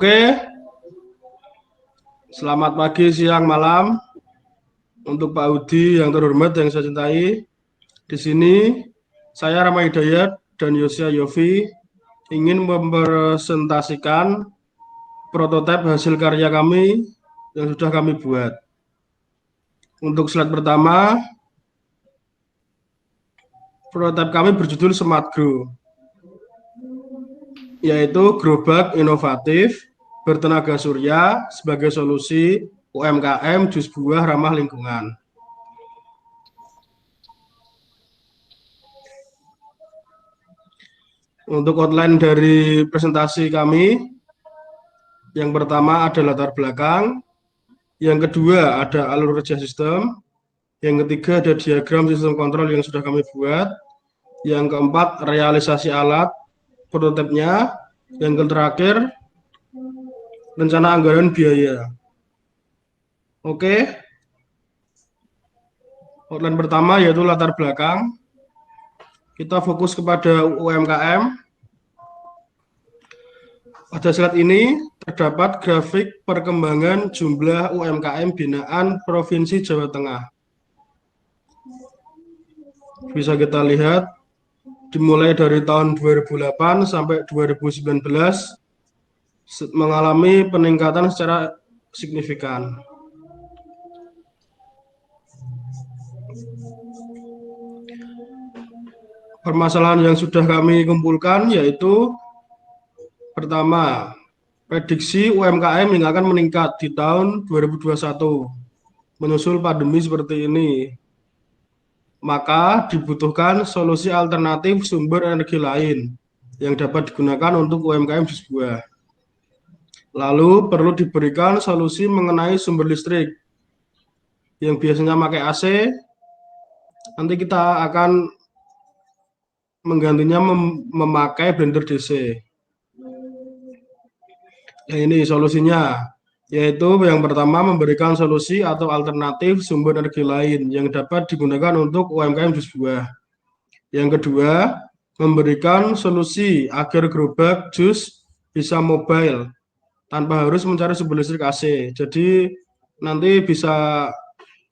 Oke, selamat pagi, siang, malam untuk Pak Udi yang terhormat yang saya cintai. Di sini saya Rama Hidayat dan Yosya Yofi ingin mempresentasikan prototipe hasil karya kami yang sudah kami buat. Untuk slide pertama, prototipe kami berjudul Smart Grow, yaitu gerobak inovatif bertenaga surya sebagai solusi UMKM jus buah ramah lingkungan. Untuk outline dari presentasi kami, yang pertama ada latar belakang, yang kedua ada alur kerja sistem, yang ketiga ada diagram sistem kontrol yang sudah kami buat, yang keempat realisasi alat prototipenya, yang terakhir rencana anggaran biaya. Oke, outline pertama yaitu latar belakang. Kita fokus kepada UMKM. Pada slide ini terdapat grafik perkembangan jumlah UMKM binaan Provinsi Jawa Tengah. Bisa kita lihat dimulai dari tahun 2008 sampai 2019 mengalami peningkatan secara signifikan. Permasalahan yang sudah kami kumpulkan yaitu pertama, prediksi UMKM yang akan meningkat di tahun 2021 menyusul pandemi seperti ini. Maka dibutuhkan solusi alternatif sumber energi lain yang dapat digunakan untuk UMKM jus buah. Lalu perlu diberikan solusi mengenai sumber listrik yang biasanya pakai AC, nanti kita akan menggantinya memakai blender DC. Yang ini solusinya, yaitu yang pertama memberikan solusi atau alternatif sumber energi lain yang dapat digunakan untuk UMKM jus buah. Yang kedua, memberikan solusi agar gerobak jus bisa mobile tanpa harus mencari sumber listrik AC. Jadi nanti bisa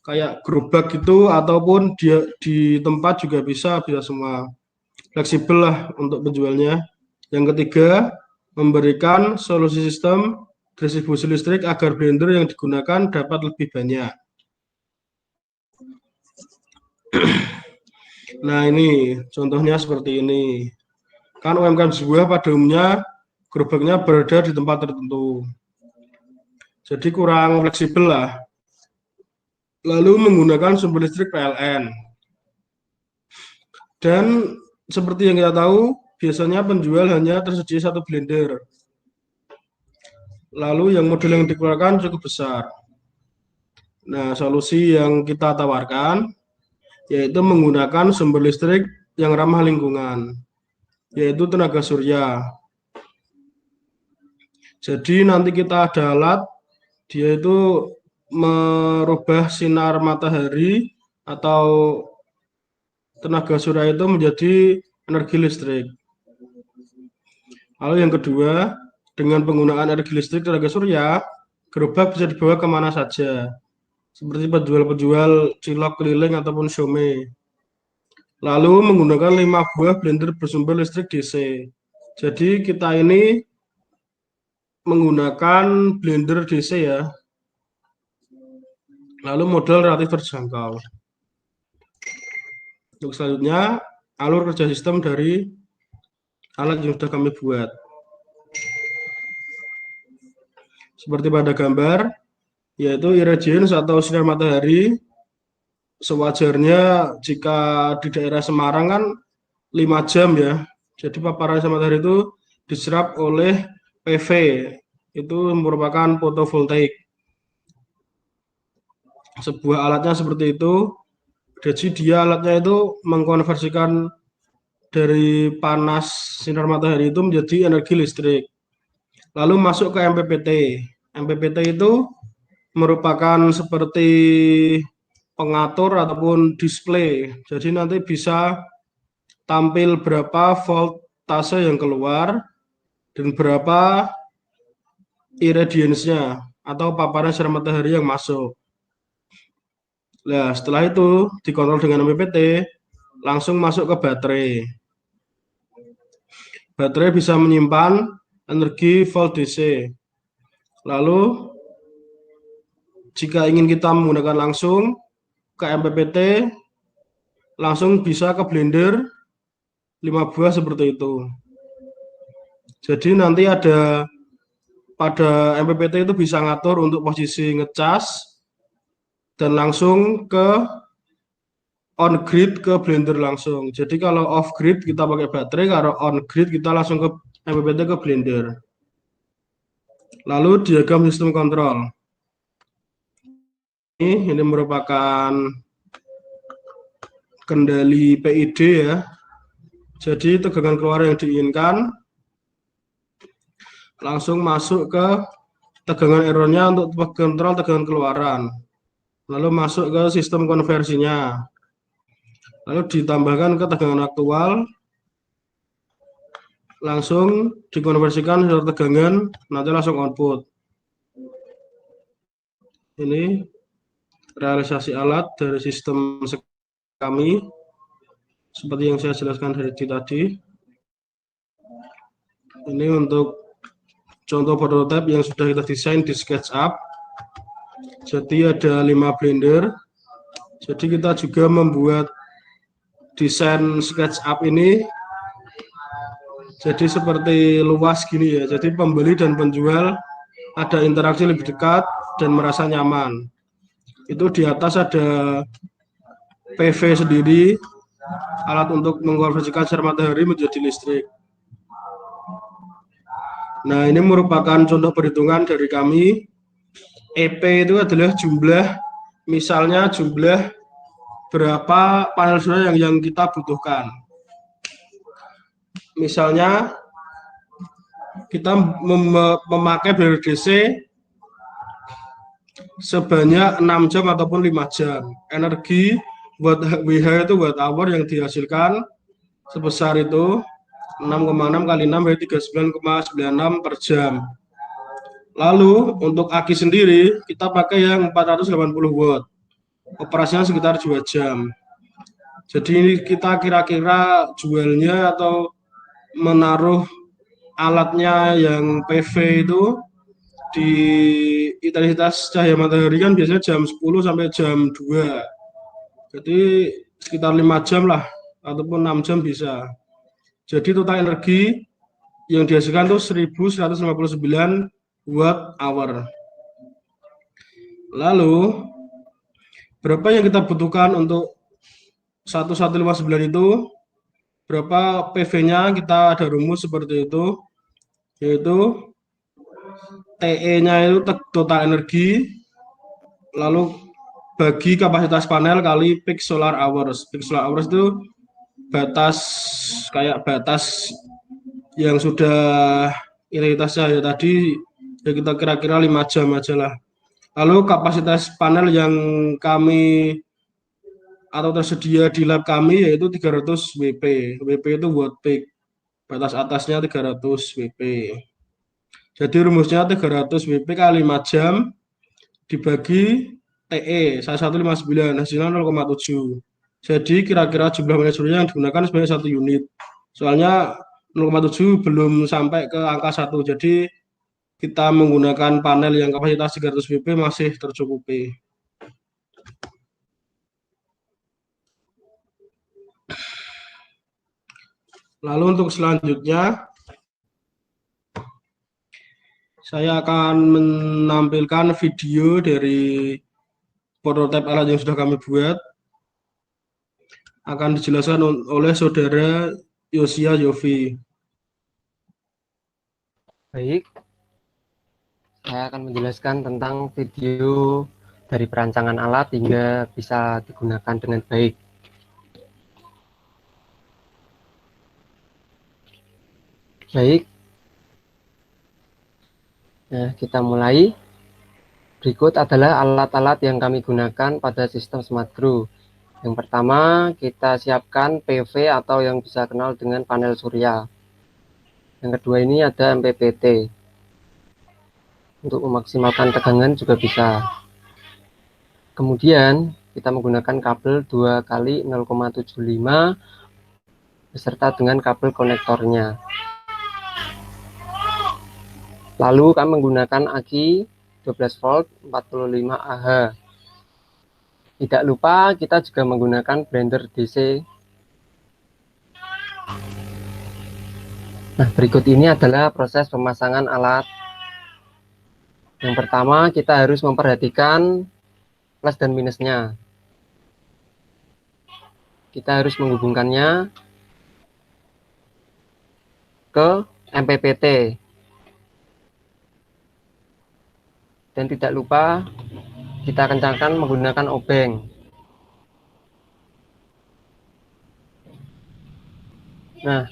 kayak gerobak gitu ataupun dia di tempat juga bisa semua. Fleksibel lah untuk penjualnya. Yang ketiga, memberikan solusi sistem distribusi listrik agar blender yang digunakan dapat lebih banyak. Nah ini contohnya seperti ini. Kan UMKM sebuah pada umumnya gerobaknya berada di tempat tertentu. Jadi kurang fleksibel lah. Lalu menggunakan sumber listrik PLN. Dan seperti yang kita tahu, biasanya penjual hanya tersedia satu blender. Lalu yang model yang dikeluarkan cukup besar. Nah, solusi yang kita tawarkan yaitu menggunakan sumber listrik yang ramah lingkungan, yaitu tenaga surya. Jadi nanti kita ada alat, dia itu merubah sinar matahari atau tenaga surya itu menjadi energi listrik. Lalu yang kedua, dengan penggunaan energi listrik tenaga surya, gerobak bisa dibawa kemana saja, seperti penjual-penjual cilok keliling ataupun siomay. Lalu menggunakan 5 buah blender bersumber listrik DC. Jadi kita ini menggunakan blender DC ya. Lalu modal relatif terjangkau. Untuk selanjutnya, alur kerja sistem dari alat yang sudah kami buat. Seperti pada gambar, yaitu irradiance atau sinar matahari sewajarnya jika di daerah Semarang kan 5 jam ya. Jadi paparan sinar matahari itu diserap oleh PV, itu merupakan fotovoltaik. Sebuah alatnya seperti itu, jadi dia alatnya itu mengkonversikan dari panas sinar matahari itu menjadi energi listrik. Lalu masuk ke MPPT. MPPT itu merupakan seperti pengatur ataupun display. Jadi nanti bisa tampil berapa voltase yang keluar dan berapa irradiance-nya atau paparan sinar matahari yang masuk. Nah, setelah itu dikontrol dengan MPPT, langsung masuk ke baterai. Baterai bisa menyimpan energi volt DC. Lalu, jika ingin kita menggunakan langsung ke MPPT, langsung bisa ke blender 5 buah seperti itu. Jadi nanti ada pada MPPT itu bisa ngatur untuk posisi ngecas dan langsung ke on grid ke blender langsung. Jadi kalau off grid kita pakai baterai, kalau on grid kita langsung ke MPPT ke blender. Lalu diagram sistem kontrol. Ini merupakan kendali PID ya. Jadi tegangan keluar yang diinginkan langsung masuk ke tegangan errornya untuk kontrol tegangan keluaran. Lalu masuk ke sistem konversinya. Lalu ditambahkan ke tegangan aktual, langsung dikonversikan ke tegangan, nanti langsung output. Ini realisasi alat dari sistem kami, seperti yang saya jelaskan dari tadi. Ini untuk contoh prototipe yang sudah kita desain di SketchUp. Jadi ada 5 blender. Jadi kita juga membuat desain SketchUp ini jadi seperti luas gini ya. Jadi pembeli dan penjual ada interaksi lebih dekat dan merasa nyaman. Itu di atas ada PV sendiri, alat untuk mengkonversikan sinar matahari menjadi listrik. Nah, ini merupakan contoh perhitungan dari kami. EP itu adalah jumlah, misalnya jumlah berapa panel surya yang kita butuhkan. Misalnya kita memakai blender DC sebanyak 6 jam ataupun 5 jam. Energi buat WH itu watt hour yang dihasilkan sebesar itu 6,6 kali 6 berarti 39,96 per jam. Lalu untuk aki sendiri kita pakai yang 480 watt. Operasinya sekitar 2 jam. Jadi ini kita kira-kira jualnya atau menaruh alatnya yang PV itu di intensitas cahaya matahari kan biasanya jam 10 sampai jam 2. Jadi sekitar 5 jam lah ataupun 6 jam bisa. Jadi total energi yang dihasilkan itu 1159 watt hour. Lalu berapa yang kita butuhkan untuk 1159 itu? Berapa PV-nya? Kita ada rumus seperti itu, yaitu TE-nya itu total energi, lalu bagi kapasitas panel kali peak solar hours. Peak solar hours itu batas yang sudah intensitasnya ya tadi ya kita kira-kira 5 jam aja lah. Lalu kapasitas panel yang kami atau tersedia di lab kami yaitu 300 WP. WP itu watt peak. Batas atasnya 300 WP. Jadi rumusnya 300 WP kali 5 jam dibagi TE 1159 hasilnya 0,7. Jadi kira-kira jumlah panel surya yang digunakan sebanyak 1 unit. Soalnya 0,7 belum sampai ke angka 1. Jadi kita menggunakan panel yang kapasitas 300 WP masih tercukupi. Lalu untuk selanjutnya saya akan menampilkan video dari prototipe alat yang sudah kami buat. Akan dijelaskan oleh saudara Yosia Yofi. Baik, saya akan menjelaskan tentang video dari perancangan alat hingga bisa digunakan dengan baik. Baik, nah kita mulai. Berikut adalah alat-alat yang kami gunakan pada sistem Smart Grow. Yang pertama, kita siapkan PV atau yang bisa kenal dengan panel surya. Yang kedua ini ada MPPT. Untuk memaksimalkan tegangan juga bisa. Kemudian kita menggunakan kabel 2 kali 0,75 beserta dengan kabel konektornya. Lalu kami menggunakan aki 12 volt 45 Ah. Tidak lupa kita juga menggunakan blender DC. Nah, berikut ini adalah proses pemasangan alat. Yang pertama, kita harus memperhatikan plus dan minusnya. Kita harus menghubungkannya ke MPPT. Dan tidak lupa kita kencangkan menggunakan obeng. Nah,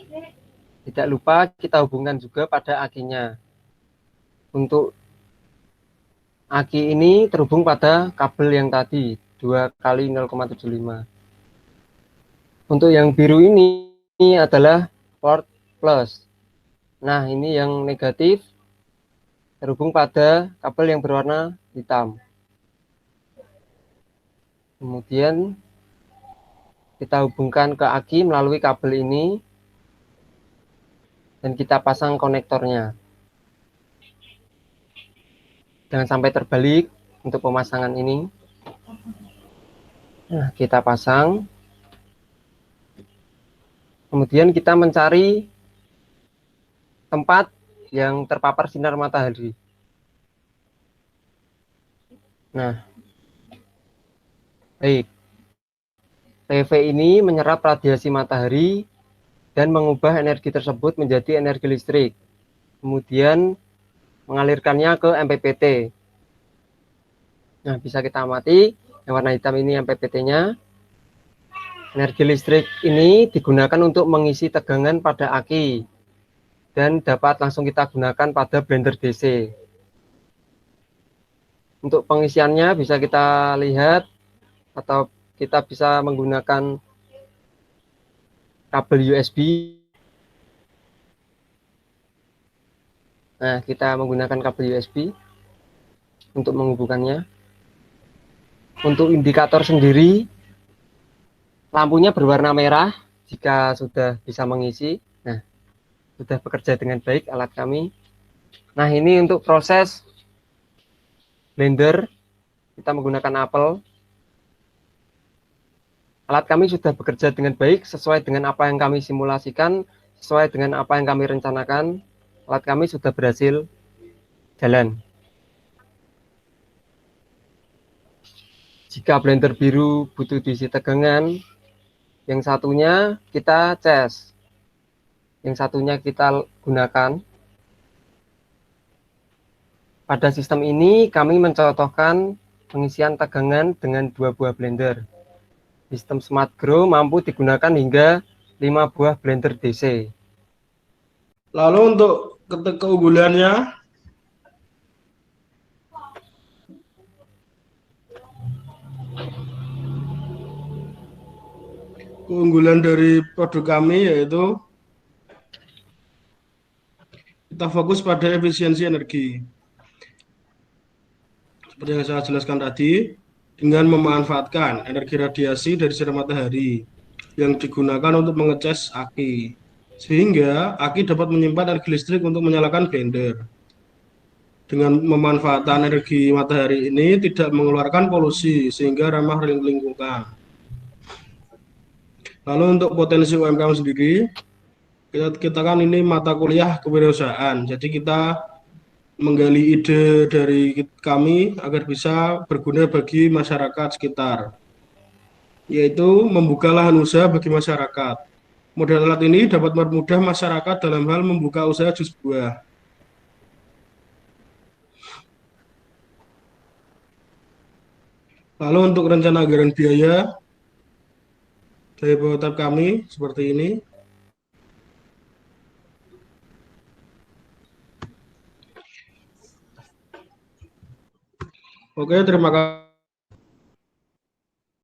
tidak lupa kita hubungkan juga pada akinya. Untuk aki ini terhubung pada kabel yang tadi 2 kali 0,75. Untuk yang biru ini adalah port plus. Nah, ini yang negatif terhubung pada kabel yang berwarna hitam. Kemudian kita hubungkan ke aki melalui kabel ini dan kita pasang konektornya. Jangan sampai terbalik untuk pemasangan ini. Nah, kita pasang. Kemudian kita mencari tempat yang terpapar sinar matahari. Nah, baik. PV ini menyerap radiasi matahari dan mengubah energi tersebut menjadi energi listrik. Kemudian mengalirkannya ke MPPT. Nah, bisa kita amati yang warna hitam ini MPPT-nya. Energi listrik ini digunakan untuk mengisi tegangan pada aki dan dapat langsung kita gunakan pada blender DC. Untuk pengisiannya bisa kita lihat atau kita bisa menggunakan kabel USB. Nah, kita menggunakan kabel USB untuk menghubungkannya. Untuk indikator sendiri, lampunya berwarna merah jika sudah bisa mengisi. Nah, sudah bekerja dengan baik alat kami. Nah, ini untuk proses blender, kita menggunakan apel. Alat kami sudah bekerja dengan baik sesuai dengan apa yang kami simulasikan, sesuai dengan apa yang kami rencanakan. Alat kami sudah berhasil jalan. Jika blender biru butuh diisi tegangan, yang satunya kita cas, yang satunya kita gunakan. Pada sistem ini kami mencontohkan pengisian tegangan dengan 2 buah blender. Sistem Smart Grow mampu digunakan hingga 5 buah blender DC. Lalu untuk keunggulannya, keunggulan dari produk kami yaitu kita fokus pada efisiensi energi. Seperti yang saya jelaskan tadi, dengan memanfaatkan energi radiasi dari sinar matahari yang digunakan untuk mengecas aki, sehingga aki dapat menyimpan energi listrik untuk menyalakan blender. Dengan memanfaatkan energi matahari ini tidak mengeluarkan polusi sehingga ramah lingkungan. Lalu untuk potensi UMKM sendiri, kita kan ini mata kuliah kewirausahaan. Jadi kita menggali ide dari kami agar bisa berguna bagi masyarakat sekitar, yaitu membuka lahan usaha bagi masyarakat. Model alat ini dapat mempermudah masyarakat dalam hal membuka usaha jus buah. Lalu untuk rencana anggaran biaya dari prototipe kami seperti ini. Oke, terima kasih.